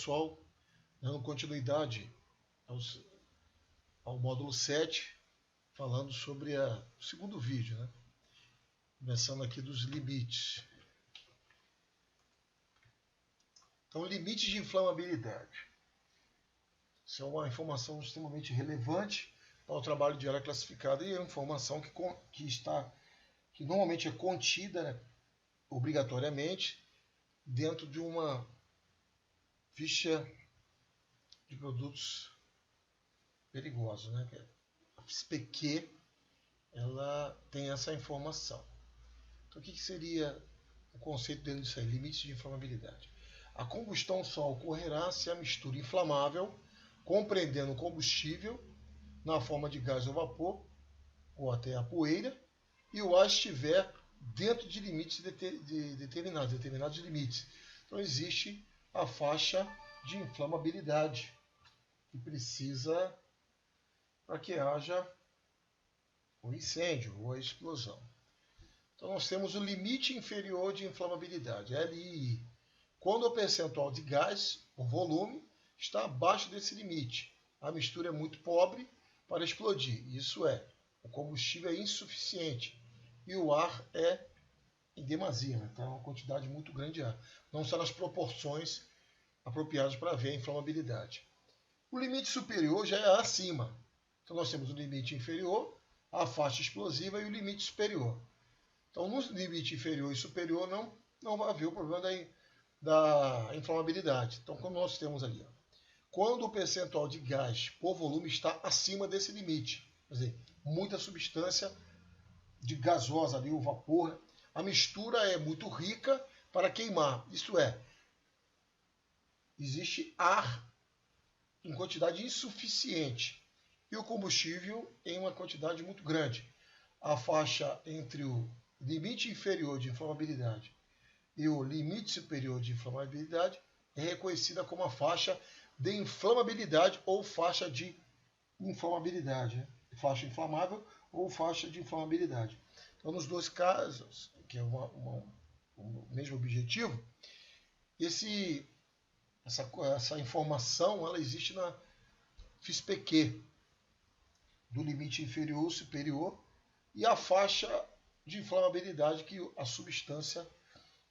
pessoal, dando continuidade ao módulo 7, falando sobre o segundo vídeo, né? Começando aqui dos limites. Então, limites de inflamabilidade. Isso é uma informação extremamente relevante para o trabalho de área classificada e é uma informação que normalmente é contida, né, obrigatoriamente dentro de uma ficha de produtos perigosos, né? A FISPQ, ela tem essa informação. Então, o que seria o conceito dentro disso aí? Limites de inflamabilidade. A combustão só ocorrerá se a mistura inflamável, compreendendo o combustível na forma de gás ou vapor, ou até a poeira, e o ar estiver dentro de limites determinados limites. Então existe a faixa de inflamabilidade que precisa para que haja o incêndio ou a explosão. Então nós temos o limite inferior de inflamabilidade, LI, quando o percentual de gás, o volume, está abaixo desse limite. A mistura é muito pobre para explodir, isso é, o combustível é insuficiente e o ar é em demasia, né? Então é uma quantidade muito grande de ar. Não está nas proporções apropriadas para ver a inflamabilidade. O limite superior já é acima. Então nós temos o limite inferior, a faixa explosiva e o limite superior. Então no limite inferior e superior não vai haver o problema da inflamabilidade. Então como nós temos ali, ó, quando o percentual de gás por volume está acima desse limite, quer dizer, muita substância de gasosa ali, o vapor, a mistura é muito rica para queimar. Isto é, existe ar em quantidade insuficiente e o combustível em uma quantidade muito grande. A faixa entre o limite inferior de inflamabilidade e o limite superior de inflamabilidade é reconhecida como a faixa de inflamabilidade ou faixa de inflamabilidade, né? Faixa inflamável ou faixa de inflamabilidade. Então, nos dois casos, que é o mesmo objetivo, essa informação ela existe na FISPQ, do limite inferior ou superior, e a faixa de inflamabilidade que a substância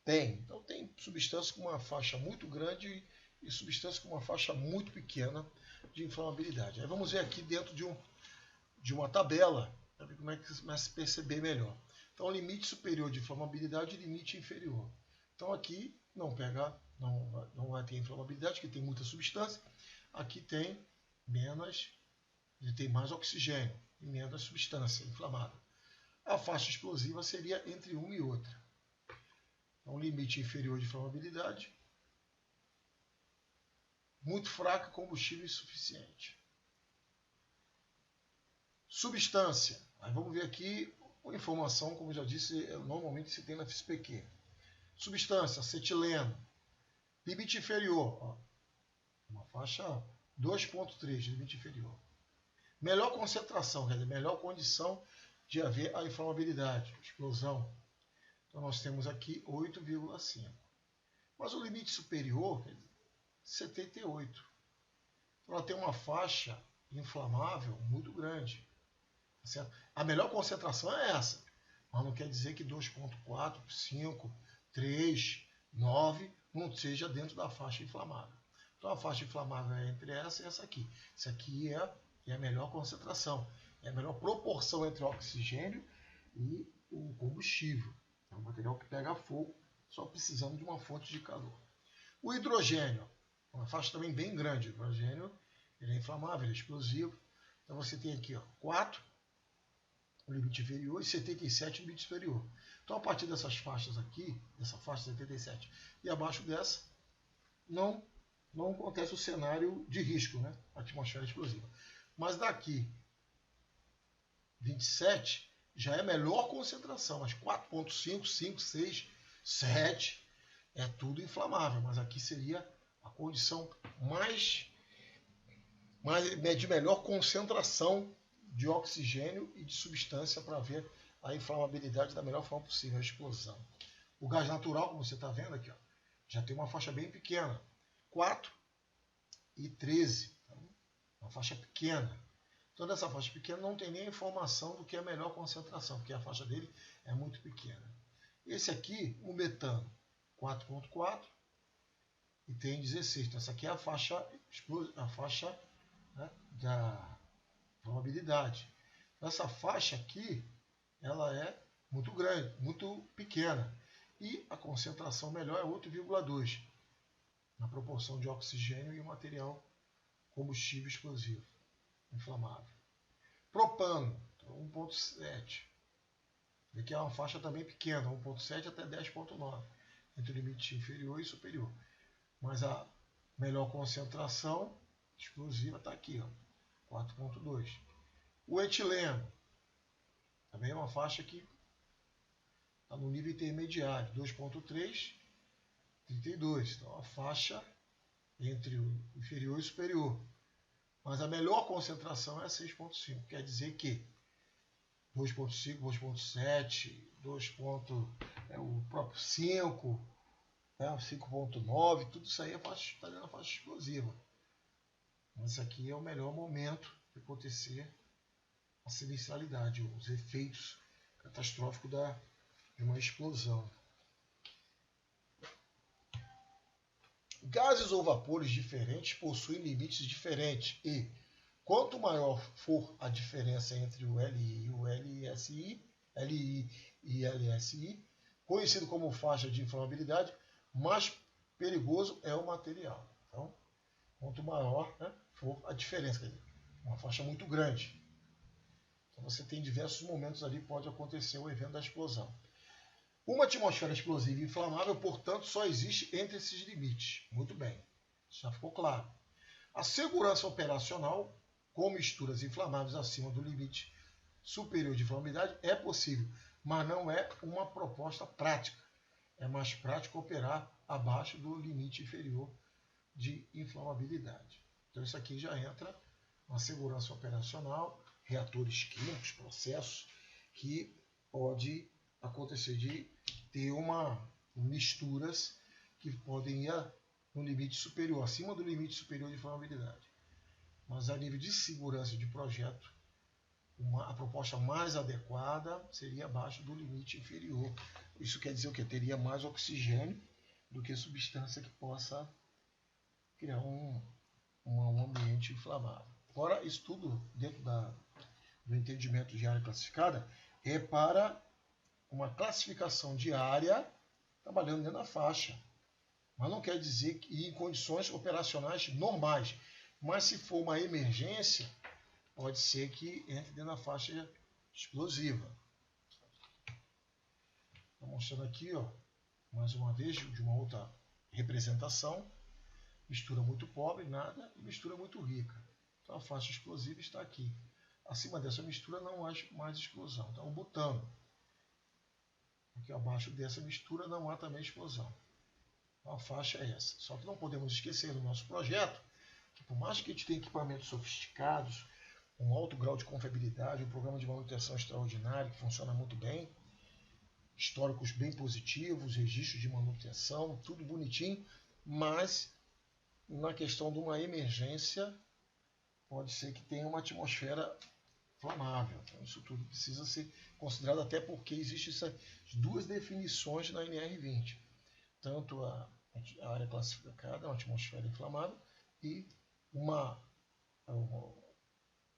tem. Então, tem substâncias com uma faixa muito grande e substâncias com uma faixa muito pequena de inflamabilidade. Aí vamos ver aqui dentro de uma tabela, para ver como é que começa a se perceber melhor. Então, limite superior de inflamabilidade e limite inferior. Então, aqui não vai ter inflamabilidade, porque tem muita substância. Aqui tem mais oxigênio e menos substância inflamável. A faixa explosiva seria entre uma e outra. Então, limite inferior de inflamabilidade, muito fraco, combustível insuficiente. Substância. Aí vamos ver aqui a informação, como eu já disse, normalmente se tem na FISPQ. Substância, acetileno. Limite inferior, ó, uma faixa 2.3 de limite inferior. Melhor concentração, quer dizer, melhor condição de haver a inflamabilidade, explosão. Então nós temos aqui 8,5. Mas o limite superior, quer dizer, 78. Então ela tem uma faixa inflamável muito grande. Certo? A melhor concentração é essa, mas não quer dizer que 2.4, 5, 3, 9 não seja dentro da faixa inflamável. Então a faixa inflamável é entre essa e essa aqui. Essa aqui é a melhor concentração, é a melhor proporção entre o oxigênio e o combustível. É um material que pega fogo só precisando de uma fonte de calor. O hidrogênio, uma faixa também bem grande. O hidrogênio ele é inflamável, ele é explosivo. Então você tem aqui, ó, 4, o limite inferior, e 77 o limite superior. Então a partir dessas faixas aqui, dessa faixa 77 e abaixo dessa, não acontece o cenário de risco, né? Atmosfera explosiva. Mas daqui 27 já é melhor concentração, mas 4.5, 5, 6, 7 é tudo inflamável, mas aqui seria a condição de melhor concentração de oxigênio e de substância para ver a inflamabilidade da melhor forma possível, a explosão. O gás natural, como você está vendo aqui, ó, já tem uma faixa bem pequena, 4 LI13. Então, uma faixa pequena. Então, nessa faixa pequena não tem nem a informação do que é a melhor concentração, porque a faixa dele é muito pequena. Esse aqui, o metano, 4.4 e tem 16. Então, essa aqui é a faixa, né, da probabilidade. Essa faixa aqui, ela é muito grande, muito pequena. E a concentração melhor é 8,2 na proporção de oxigênio e material combustível explosivo inflamável. Propano, 1,7. Aqui é uma faixa também pequena, 1,7 até 10,9, entre o limite inferior e superior. Mas a melhor concentração explosiva está aqui, 4,2. O etileno, também é uma faixa que está no nível intermediário, 2,3, 32. Então, a faixa entre o inferior e o superior. Mas a melhor concentração é 6,5. Quer dizer que 2,5, 2,7, o próprio 5, 5,9, tudo isso aí está na faixa explosiva. Mas isso aqui é o melhor momento de acontecer a sinistralidade, os efeitos catastróficos de uma explosão. Gases ou vapores diferentes possuem limites diferentes e, quanto maior for a diferença entre o LI e o LI e LSI, conhecido como faixa de inflamabilidade, mais perigoso é o material. Então, quanto maior, né, for a diferença, quer dizer, uma faixa muito grande. Então, você tem diversos momentos ali, pode acontecer o evento da explosão. Uma atmosfera explosiva e inflamável, portanto, só existe entre esses limites. Muito bem, já ficou claro. A segurança operacional com misturas inflamáveis acima do limite superior de inflamabilidade é possível, mas não é uma proposta prática. É mais prático operar abaixo do limite inferior de inflamabilidade. Então isso aqui já entra na segurança operacional, reatores químicos, processos que pode acontecer de ter misturas que podem ir no limite superior, acima do limite superior de inflamabilidade. Mas a nível de segurança de projeto, a proposta mais adequada seria abaixo do limite inferior. Isso quer dizer o quê? Teria mais oxigênio do que substância que possa criar um ambiente inflamável. Agora, isso tudo dentro do entendimento de área classificada é para uma classificação de área trabalhando dentro da faixa. Mas não quer dizer que em condições operacionais normais. Mas se for uma emergência, pode ser que entre dentro da faixa explosiva. Estou mostrando aqui, mais uma vez, de uma outra representação. Mistura muito pobre, nada, e mistura muito rica. Então a faixa explosiva está aqui. Acima dessa mistura não há mais explosão. Então o butano. Aqui abaixo dessa mistura não há também explosão. Então, a faixa é essa. Só que não podemos esquecer no nosso projeto que, por mais que a gente tenha equipamentos sofisticados, um alto grau de confiabilidade, um programa de manutenção extraordinário que funciona muito bem, históricos bem positivos, registros de manutenção, tudo bonitinho, mas na questão de uma emergência pode ser que tenha uma atmosfera inflamável. Então, isso tudo precisa ser considerado, até porque existem essas duas definições na NR20. Tanto a área classificada, uma atmosfera inflamável, e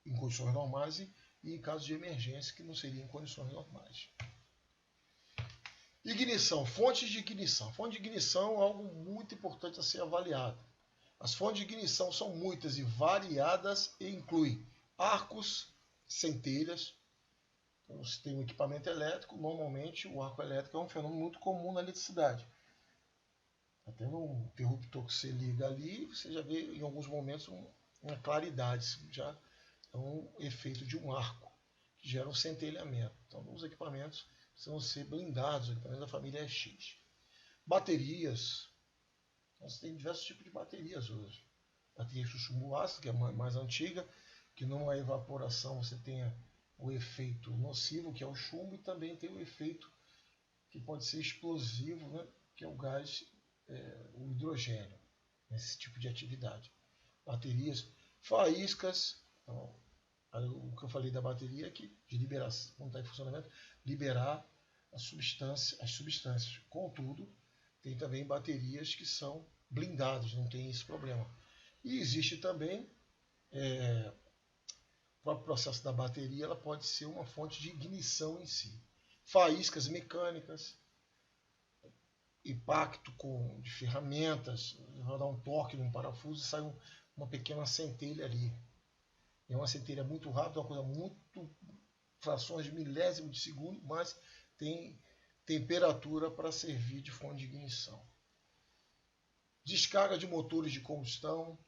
em condições normais e em caso de emergência, que não seria em condições normais. Ignição, fontes de ignição. Fonte de ignição é algo muito importante a ser avaliado. As fontes de ignição são muitas e variadas e incluem arcos, centelhas. Então, se tem um equipamento elétrico, normalmente o arco elétrico é um fenômeno muito comum na eletricidade. Está tendo um interruptor que você liga ali, você já vê em alguns momentos uma claridade, já é um efeito de um arco, que gera um centelhamento. Então os equipamentos precisam ser blindados, os equipamentos da família X. Baterias, nós temos diversos tipos de baterias hoje. Bateria de chumbo ácido, que é mais antiga, que numa evaporação você tenha o efeito nocivo, que é o chumbo, e também tem o efeito que pode ser explosivo, né, que é o gás, o hidrogênio, nesse tipo de atividade. baterias, faíscas. Então, o que eu falei da bateria é que de liberação, quando está em funcionamento, liberar as substâncias. Contudo, tem também baterias que são blindadas, não tem esse problema. E existe também o próprio processo da bateria, ela pode ser uma fonte de ignição em si. Faíscas mecânicas, impacto de ferramentas, vai dar um toque num parafuso e sai uma pequena centelha ali. É uma centelha muito rápida, uma coisa muito, frações de milésimo de segundo, mas tem temperatura para servir de fonte de ignição. Descarga de motores de combustão,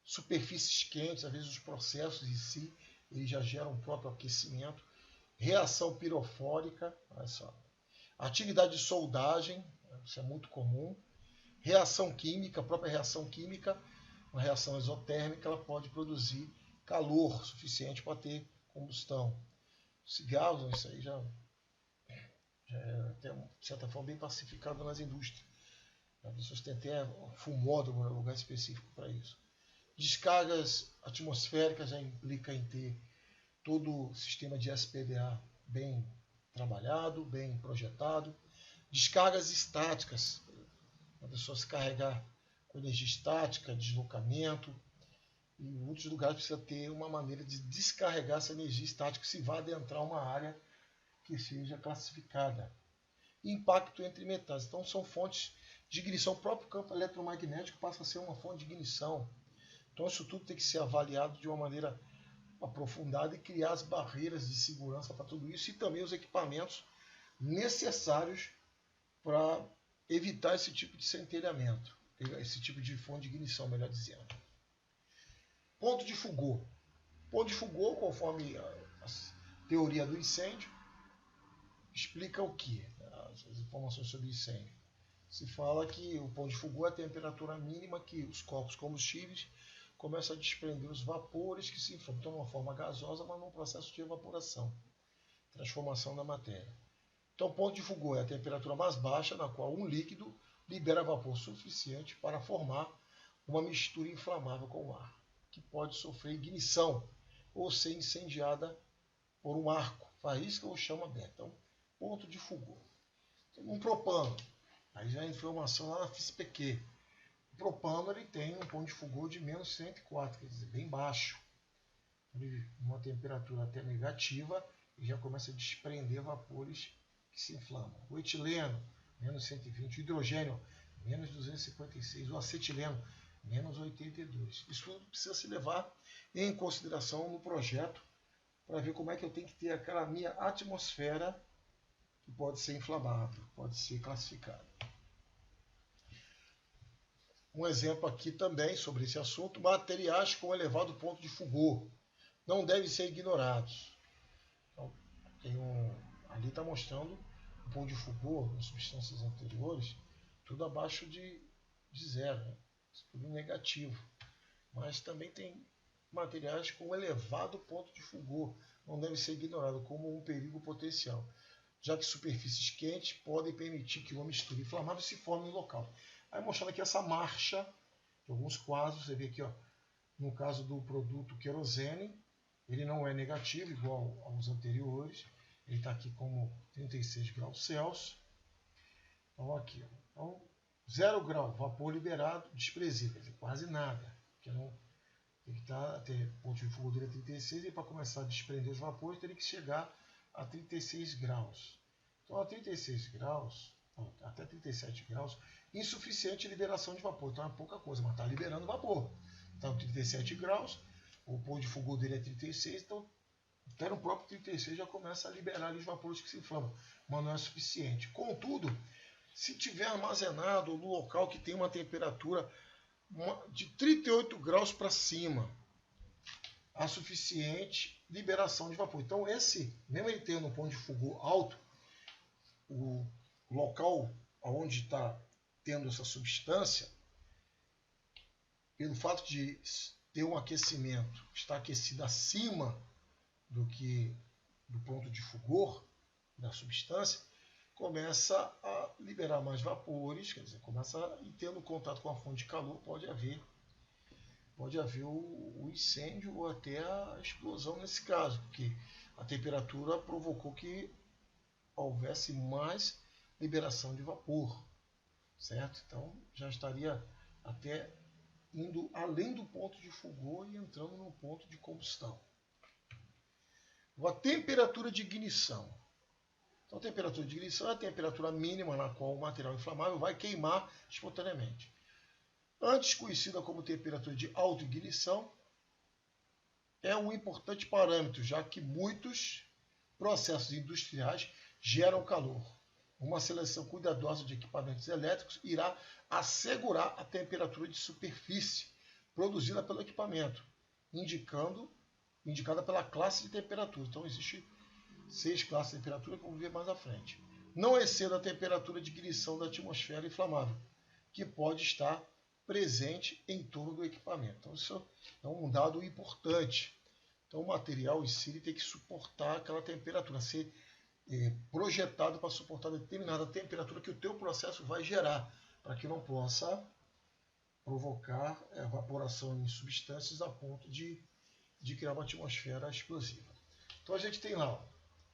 superfícies quentes, às vezes os processos em si, eles já geram o próprio aquecimento. Reação pirofórica, olha só. Atividade de soldagem, isso é muito comum. Reação química, a própria reação química, uma reação exotérmica, ela pode produzir calor suficiente para ter combustão. Cigarros, isso aí já é até, de certa forma, bem pacificado nas indústrias. As pessoas têm até fumódromo, um lugar específico para isso. Descargas atmosféricas já implica em ter todo o sistema de SPDA bem trabalhado, bem projetado. Descargas estáticas, a pessoa se carregar com energia estática, deslocamento. E em muitos lugares precisa ter uma maneira de descarregar essa energia estática se vai adentrar uma área que seja classificada. Impacto entre metais. Então são fontes de ignição. O próprio campo eletromagnético passa a ser uma fonte de ignição. Então isso tudo tem que ser avaliado de uma maneira aprofundada e criar as barreiras de segurança para tudo isso e também os equipamentos necessários para evitar esse tipo de centelhamento, esse tipo de fonte de ignição, melhor dizendo. Ponto de Foucault. Ponto de Foucault, conforme a teoria do incêndio, explica o que? As informações sobre incêndio. Se fala que o ponto de Foucault é a temperatura mínima que os corpos combustíveis começam a desprender os vapores que se inflamam de uma forma gasosa, mas num processo de evaporação, transformação da matéria. Então, o ponto de Foucault é a temperatura mais baixa na qual um líquido libera vapor suficiente para formar uma mistura inflamável com o ar, que pode sofrer ignição ou ser incendiada por um arco, faísca ou chama aberta. Então, ponto de Foucault. Um propano, aí já a informação lá na FISPQ. O propano ele tem um ponto de Foucault de menos 104, quer dizer, bem baixo. Uma temperatura até negativa e já começa a desprender vapores que se inflamam. O etileno, menos 120. O hidrogênio, menos 256. O acetileno, menos 82. Isso tudo precisa se levar em consideração no projeto para ver como é que eu tenho que ter aquela minha atmosfera que pode ser inflamável, pode ser classificada. Um exemplo aqui também sobre esse assunto: materiais com elevado ponto de Foucault não devem ser ignorados. Então, ali está mostrando o ponto de Foucault nas substâncias anteriores, tudo abaixo de zero, né? Tudo negativo. Mas também tem materiais com elevado ponto de Foucault, não devem ser ignorados como um perigo potencial, já que superfícies quentes podem permitir que uma mistura inflamável se forme no local. Aí mostrando aqui essa marcha de alguns quadros, você vê aqui, ó, no caso do produto querosene, ele não é negativo igual aos anteriores, ele está aqui como 36 graus Celsius. Então aqui, ó. Então, 0 grau, vapor liberado, desprezível, quase nada, porque não tem que ter ponto de Foucault dele a 36 e para começar a desprender os vapores teria que chegar a 36 graus. Então a 36 graus, até 37 graus, insuficiente liberação de vapor. Então é pouca coisa, mas está liberando vapor. Então 37 graus, o ponto de Foucault dele é 36, então até no próprio 36 já começa a liberar ali os vapores que se inflamam, mas não é suficiente. Contudo, se tiver armazenado no local que tem uma temperatura de 38 graus para cima, há suficiente liberação de vapor. Então mesmo ele tendo um ponto de Foucault alto, o local onde está tendo essa substância, pelo fato de ter um aquecimento, está aquecido acima do ponto de Foucault da substância, começa a liberar mais vapores, quer dizer, começa a ir tendo contato com a fonte de calor, pode haver pode haver o incêndio ou até a explosão nesse caso, porque a temperatura provocou que houvesse mais liberação de vapor, certo? Então já estaria até indo além do ponto de fulgor e entrando no ponto de combustão. A temperatura de ignição. Então, a temperatura de ignição é a temperatura mínima na qual o material inflamável vai queimar espontaneamente. Antes conhecida como temperatura de autoignição, é um importante parâmetro, já que muitos processos industriais geram calor. Uma seleção cuidadosa de equipamentos elétricos irá assegurar a temperatura de superfície produzida pelo equipamento, indicada pela classe de temperatura. Então, existem 6 classes de temperatura que eu vou ver mais à frente. Não exceda a temperatura de ignição da atmosfera inflamável, que pode estar presente em torno do equipamento. Então, isso é um dado importante. Então, o material em si tem que suportar aquela temperatura, ser projetado para suportar determinada temperatura que o teu processo vai gerar, para que não possa provocar evaporação em substâncias a ponto de criar uma atmosfera explosiva. Então, a gente tem lá, ó,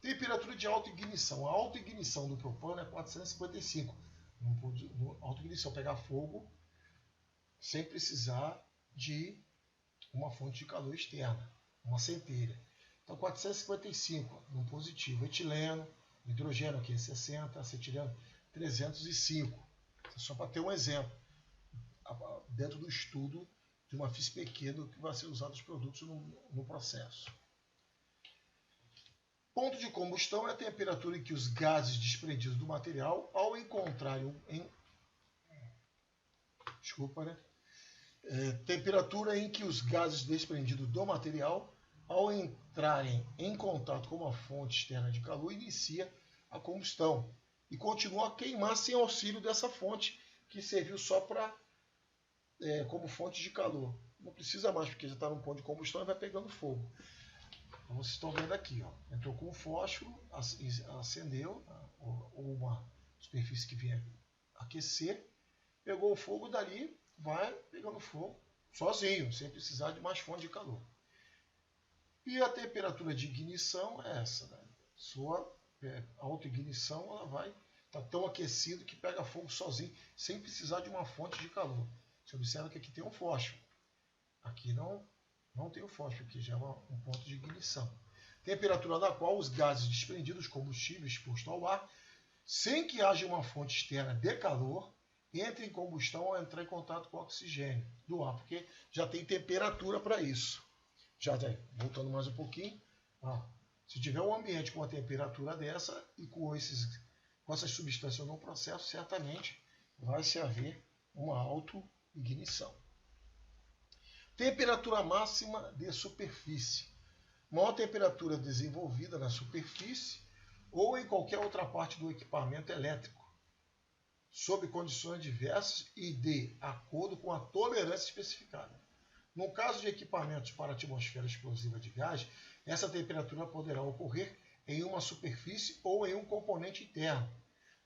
temperatura de autoignição. A autoignição do propano é 455. Autoignição, pegar fogo sem precisar de uma fonte de calor externa, uma centelha. Então, 455 no positivo. Etileno, hidrogênio aqui é 60, acetileno 305. Só para ter um exemplo, dentro do estudo de uma FISPQ do que vai ser usado os produtos no processo. Ponto de combustão é a temperatura em que os gases desprendidos do material, ao encontrarem temperatura em que os gases desprendidos do material, ao entrarem em contato com uma fonte externa de calor, inicia a combustão e continua a queimar sem auxílio dessa fonte que serviu só como fonte de calor. Não precisa mais, porque já está no ponto de combustão e vai pegando fogo. Como vocês estão vendo aqui, ó, entrou com o fósforo, acendeu, ou uma superfície que vinha aquecer, pegou o fogo, dali vai pegando fogo sozinho, sem precisar de mais fonte de calor. E a temperatura de ignição é essa, né? Sua autoignição, ela vai estar tão aquecido que pega fogo sozinho, sem precisar de uma fonte de calor. Você observa que aqui tem um fósforo. Aqui não tem o fósforo, aqui já é um ponto de ignição. Temperatura na qual os gases desprendidos, combustíveis expostos ao ar, sem que haja uma fonte externa de calor, entram em combustão ao entrar em contato com o oxigênio do ar, porque já tem temperatura para isso. Já tem, voltando mais um pouquinho, se tiver um ambiente com uma temperatura dessa e com essas substâncias no processo, certamente vai se haver uma autoignição. Temperatura máxima de superfície. Maior temperatura desenvolvida na superfície ou em qualquer outra parte do equipamento elétrico, sob condições diversas e de acordo com a tolerância especificada. No caso de equipamentos para atmosfera explosiva de gás, essa temperatura poderá ocorrer em uma superfície ou em um componente interno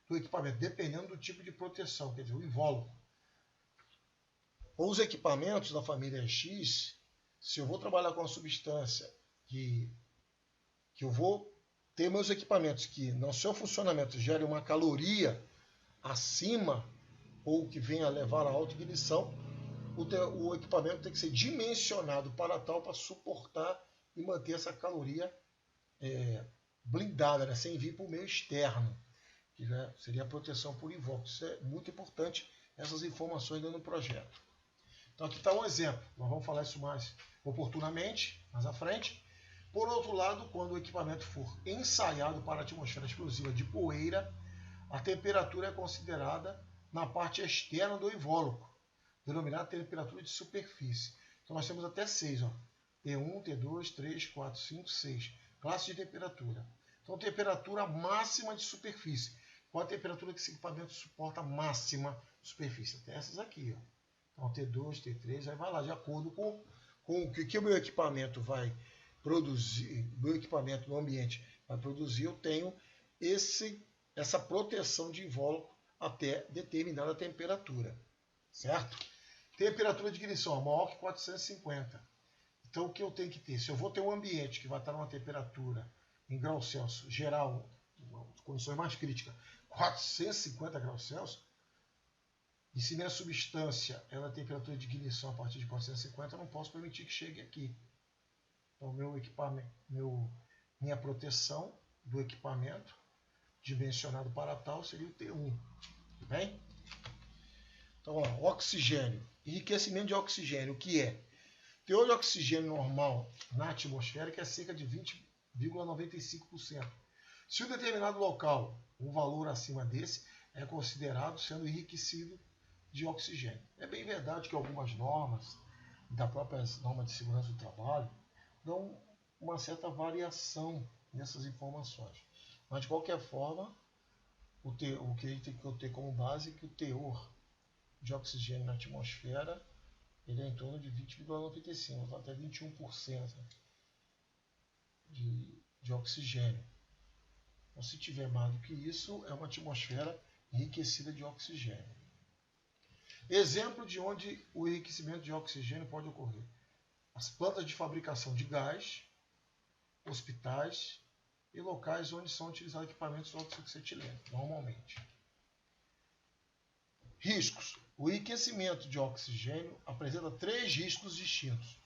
do equipamento, dependendo do tipo de proteção, quer dizer, o invólucro. Os equipamentos da família X, se eu vou trabalhar com uma substância que eu vou ter meus equipamentos que no seu funcionamento gerem uma caloria acima ou que venha a levar a autoignição, o equipamento tem que ser dimensionado para tal, para suportar e manter essa caloria blindada, né, sem vir para o meio externo, que seria a proteção por invólucro. Isso é muito importante, essas informações dentro do projeto. Então aqui está um exemplo, nós vamos falar isso mais oportunamente, mais à frente. Por outro lado, quando o equipamento for ensaiado para a atmosfera explosiva de poeira, a temperatura é considerada na parte externa do invólucro, denominada temperatura de superfície. Então nós temos até 6, ó. T1, T2, 3, 4, 5, 6. Classe de temperatura. Então, temperatura máxima de superfície. Qual a temperatura que esse equipamento suporta máxima de superfície? Até essas aqui, ó. Então, T2, T3, aí vai lá, de acordo com o que o meu equipamento vai produzir, o meu equipamento no ambiente vai produzir, eu tenho essa proteção de invólucro até determinada temperatura, certo? Temperatura de ignição maior que 450. Então, o que eu tenho que ter? Se eu vou ter um ambiente que vai estar numa temperatura em graus Celsius geral, condições mais críticas, 450 graus Celsius, e se minha substância ela tem temperatura de ignição a partir de 450, eu não posso permitir que chegue aqui. Então, meu equipamento, minha proteção do equipamento, dimensionado para tal, seria o T1. Tudo bem? Então, ó, oxigênio. Enriquecimento de oxigênio, o que é? Teor de oxigênio normal na atmosfera que é cerca de 20,95%. Se um determinado local, um valor acima desse, é considerado sendo enriquecido de oxigênio. É bem verdade que algumas normas, da própria norma de segurança do trabalho, dão uma certa variação nessas informações. Mas, de qualquer forma, o que a gente tem que ter como base é que o teor de oxigênio na atmosfera ele é em torno de 20,95%, até 21% de oxigênio. Então, se tiver mais do que isso, é uma atmosfera enriquecida de oxigênio. Exemplo de onde o enriquecimento de oxigênio pode ocorrer. As plantas de fabricação de gás, hospitais e locais onde são utilizados equipamentos de oxocetileno, normalmente. Riscos. O enriquecimento de oxigênio apresenta 3 riscos distintos.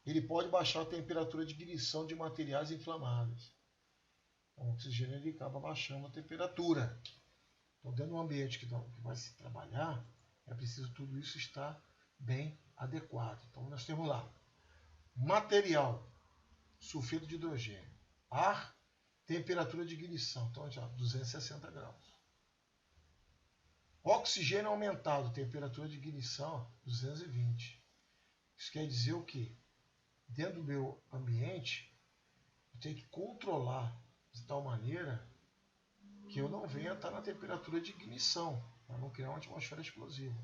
Ele pode baixar a temperatura de ignição de materiais inflamáveis. O oxigênio ele acaba baixando a temperatura. Então, dentro do ambiente que vai se trabalhar, é preciso tudo isso estar bem adequado. Então, nós temos lá material, sulfeto de hidrogênio, ar, temperatura de ignição, então já 260 graus. Oxigênio aumentado, temperatura de ignição 220. Isso quer dizer o quê? Dentro do meu ambiente, eu tenho que controlar de tal maneira que eu não venha estar na temperatura de ignição, para não criar uma atmosfera explosiva.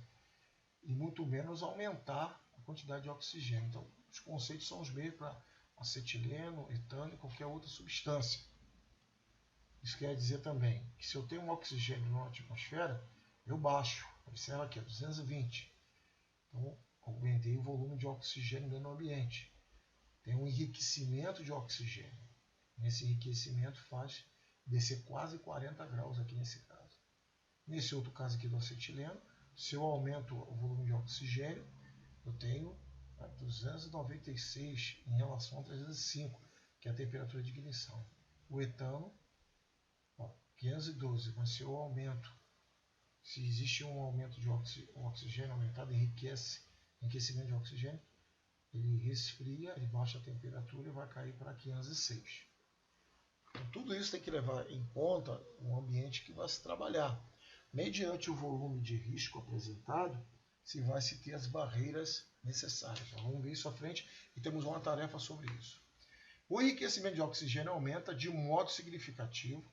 E muito menos aumentar a quantidade de oxigênio. Então, os conceitos são os mesmos para acetileno, etano e qualquer outra substância. Isso quer dizer também que se eu tenho um oxigênio na atmosfera, eu baixo. Observa aqui, 220. Então, aumentei o volume de oxigênio dentro do ambiente. Tem um enriquecimento de oxigênio. Esse enriquecimento faz descer quase 40 graus aqui nesse caso. Nesse outro caso aqui do acetileno, se eu aumento o volume de oxigênio, eu tenho 296 em relação a 305, que é a temperatura de ignição. O etano, 512, mas se eu aumento, se existe um aumento de oxigênio aumentado, enriquecimento de oxigênio, ele resfria, ele baixa a temperatura e vai cair para 506. Então, tudo isso tem que levar em conta o ambiente que vai se trabalhar. Mediante o volume de risco apresentado, se vai se ter as barreiras necessárias. Então, vamos ver isso à frente e temos uma tarefa sobre isso. O enriquecimento de oxigênio aumenta de modo significativo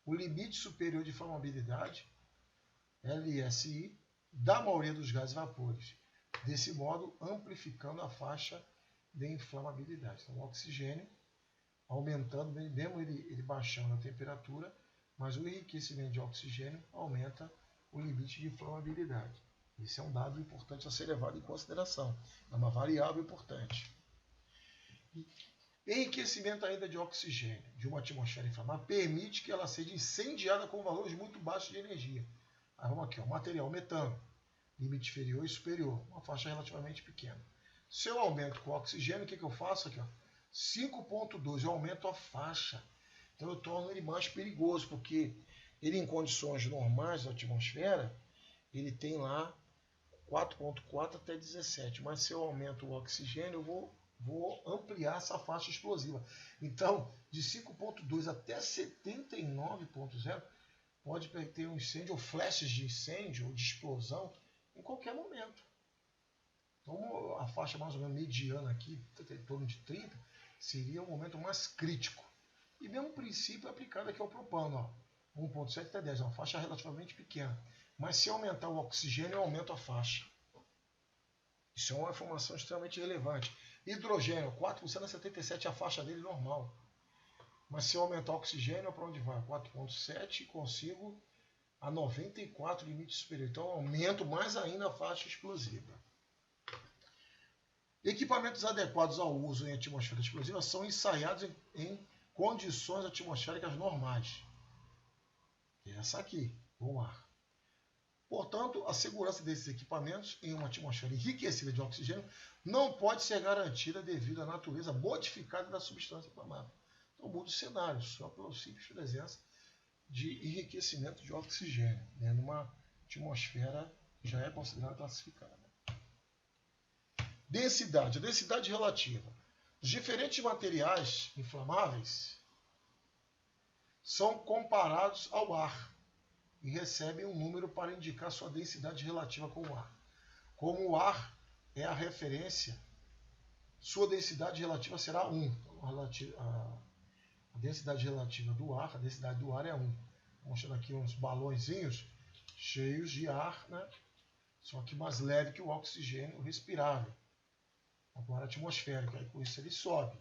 o limite superior de inflamabilidade, LSI, da maioria dos gases vapores, desse modo amplificando a faixa de inflamabilidade. Então, o oxigênio aumentando, mesmo ele baixando a temperatura, mas o enriquecimento de oxigênio aumenta o limite de inflamabilidade. Esse é um dado importante a ser levado em consideração. É uma variável importante. Enriquecimento ainda de oxigênio de uma atmosfera inflamável permite que ela seja incendiada com valores muito baixos de energia. Aí vamos aqui, material metano, limite inferior e superior, uma faixa relativamente pequena. Se eu aumento com o oxigênio, o que eu faço aqui? 5,2, eu aumento a faixa. Então eu torno ele mais perigoso, porque ele em condições normais da atmosfera, ele tem lá 4,4 até 17. Mas se eu aumento o oxigênio, eu vou ampliar essa faixa explosiva. Então, de 5,2 até 79,0, pode ter um incêndio, ou flashes de incêndio, ou de explosão, em qualquer momento. Então, a faixa mais ou menos mediana aqui, em torno de 30, seria o momento mais crítico. E mesmo princípio é aplicado aqui ao propano, 1,7 até 10, uma faixa relativamente pequena. Mas se aumentar o oxigênio, eu aumento a faixa. Isso é uma informação extremamente relevante. Hidrogênio, 4% a 77 é a faixa dele normal. Mas se eu aumentar o oxigênio, para onde vai? 4,7 e consigo a 94 limite superior. Então eu aumento mais ainda a faixa explosiva. Equipamentos adequados ao uso em atmosfera explosiva são ensaiados em condições atmosféricas normais. Essa aqui, o ar. Portanto, a segurança desses equipamentos em uma atmosfera enriquecida de oxigênio não pode ser garantida devido à natureza modificada da substância inflamável. Então, muda o cenário, só pela simples presença de enriquecimento de oxigênio, né, numa atmosfera que já é considerada classificada. Densidade. A densidade relativa. Os diferentes materiais inflamáveis são comparados ao ar e recebem um número para indicar sua densidade relativa com o ar. Como o ar é a referência, sua densidade relativa será 1. A densidade relativa do ar, a densidade do ar é 1. Mostrando aqui uns balõezinhos cheios de ar, né? Só que mais leve que o oxigênio respirável. Agora atmosférica, e com isso ele sobe.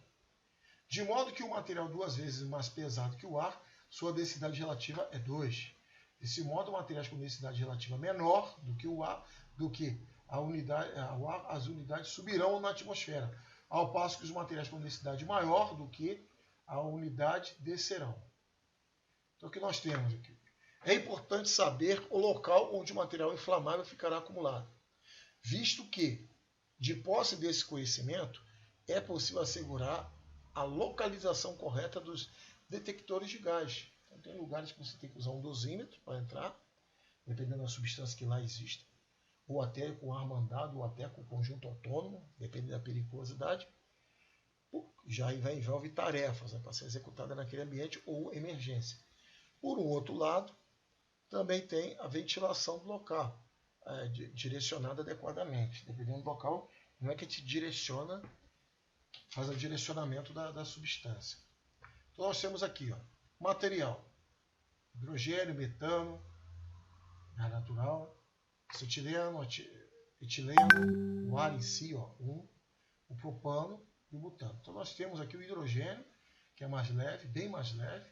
De modo que o material 2 vezes mais pesado que o ar, sua densidade relativa é 2. Desse modo, materiais com densidade relativa menor do que o ar, as unidades subirão na atmosfera, ao passo que os materiais com densidade maior do que a unidade descerão. Então, o que nós temos aqui? É importante saber o local onde o material inflamável ficará acumulado, visto que, de posse desse conhecimento, é possível assegurar a localização correta dos detectores de gás. Então, tem lugares que você tem que usar um dosímetro para entrar, dependendo da substância que lá existe, ou até com ar mandado, ou até com conjunto autônomo, dependendo da periculosidade. Já envolve tarefas, né, para ser executada naquele ambiente ou emergência. Por um outro lado, também tem a ventilação do local, direcionada adequadamente. Dependendo do local, não é que te direciona, faz o direcionamento da substância. Então nós temos aqui, ó, material: hidrogênio, metano, gás natural, acetileno, etileno, o ar em si, ó, o propano e o butano. Então nós temos aqui o hidrogênio, que é mais leve, bem mais leve.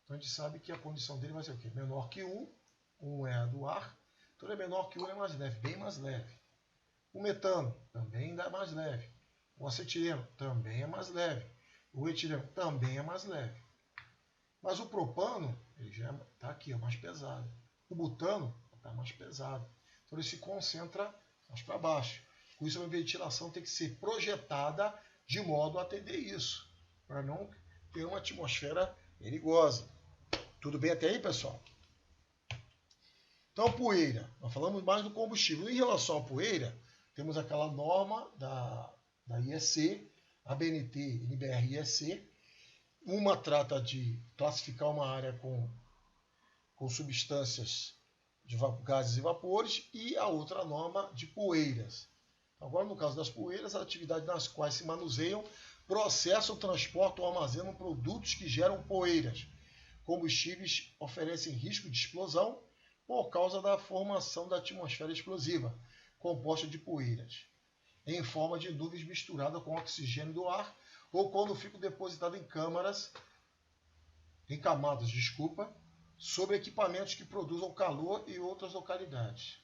Então a gente sabe que a condição dele vai ser o quê? Menor que 1, 1 é a do ar, então ele é menor que 1, é mais leve, bem mais leve. O metano também ainda é mais leve. O acetileno também é mais leve. O etileno também é mais leve. Mas o propano, ele já está aqui, é mais pesado. O butano está mais pesado. Então ele se concentra mais para baixo. Com isso a ventilação tem que ser projetada de modo a atender isso, para não ter uma atmosfera perigosa. Tudo bem até aí, pessoal? Então, poeira. Nós falamos mais do combustível. Em relação à poeira, temos aquela norma da IEC, a BNT, NBR e IEC. Uma trata de classificar uma área com substâncias de gases e vapores, e a outra norma de poeiras. Agora, no caso das poeiras, a atividade nas quais se manuseiam, processam, transportam ou armazenam produtos que geram poeiras. Combustíveis oferecem risco de explosão por causa da formação da atmosfera explosiva, composta de poeiras, em forma de nuvens misturadas com oxigênio do ar, ou quando ficam depositadas em camadas, sobre equipamentos que produzam calor em outras localidades.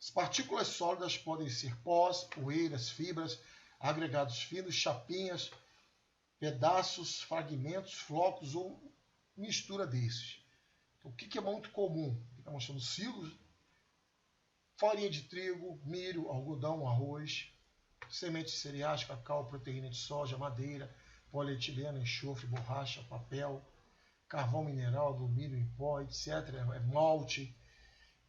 As partículas sólidas podem ser pós, poeiras, fibras, agregados finos, chapinhas, pedaços, fragmentos, flocos ou mistura desses. Então, o que é muito comum? Está mostrando silos, farinha de trigo, milho, algodão, arroz, sementes de cereais, cacau, proteína de soja, madeira, polietileno, enxofre, borracha, papel, carvão mineral, alumínio em pó, etc. Malte,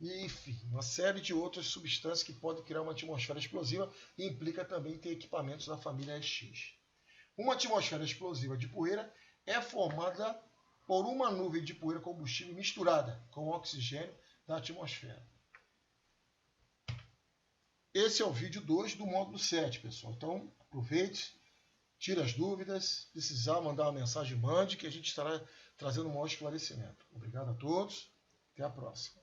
e, enfim, uma série de outras substâncias que podem criar uma atmosfera explosiva e implica também ter equipamentos da família SX. Uma atmosfera explosiva de poeira é formada por uma nuvem de poeira combustível misturada com o oxigênio da atmosfera. Esse é o vídeo 2 do módulo 7, pessoal. Então, aproveite, tire as dúvidas. Se precisar mandar uma mensagem, mande, que a gente estará trazendo um maior esclarecimento. Obrigado a todos. Até a próxima.